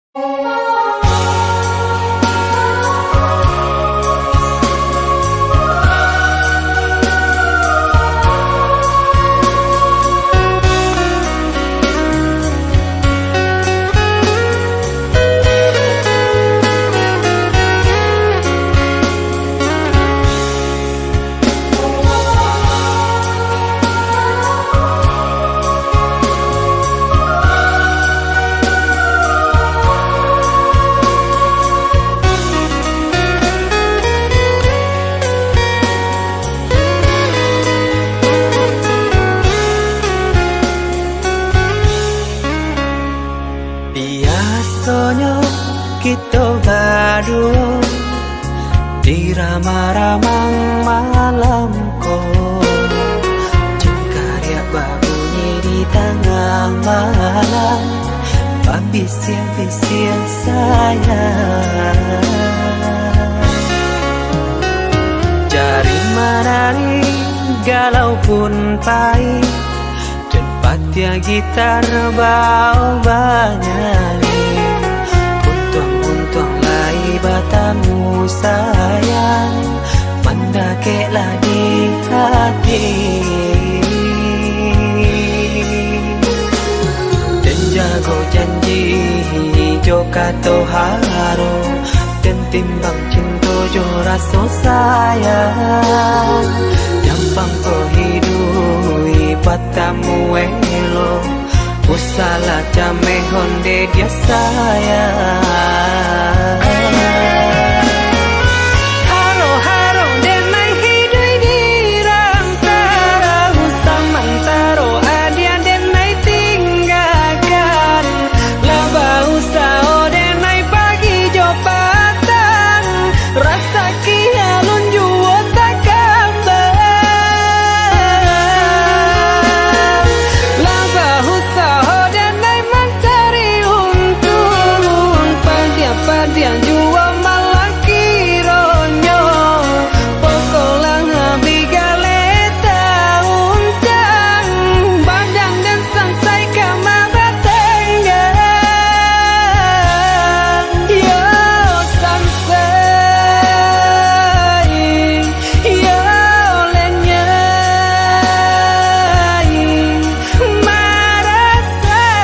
Biasanya kita berdua di ramah-ramah malam kau, cengkarya berbunyi di tengah malam, bisian-bisian sayang. Jari menari galau pun pahit, tempat yang gitar bau banyari, untung lai batamu sayang, mendakeklah di hati. Dan jago janji joka toharo, dan timbang cinta jo rasa sayang, gampang kau hidui batamu elo, usala jame honde dia sayang. Haro-haro denai hidui di rantara, usamantaro adia denai tinggalkan, laba usao denai pagi jo patang, rasa kialun juo tak kabar. Laba usao denai mencari untung, padian juo malah kironyo, pokolang habi galeta uncang, badang dan sangsai kamara tenggang. Yo sangsai, yo lenyai, marasai.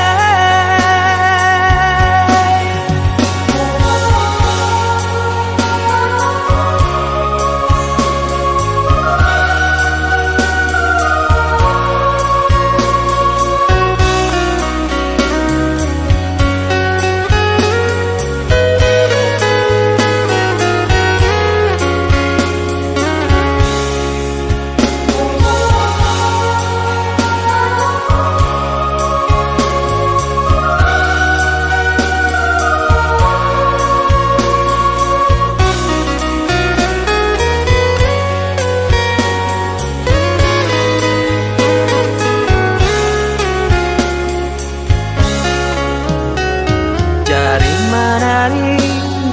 Jari menari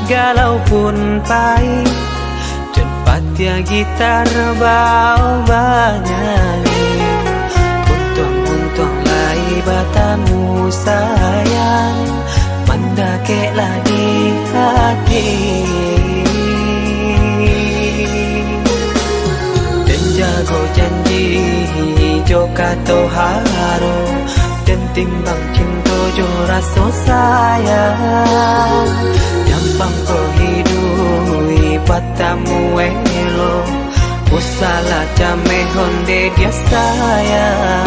galau pun pahit, tempat yang gitar bau banyari, untung lai batamu sayang, mendakeklah di hati. Dan jago janji joka toharo, dan timbang cinta jo rasa sayang, gampang kau hidui batamu elo, usala jame honde dia sayang.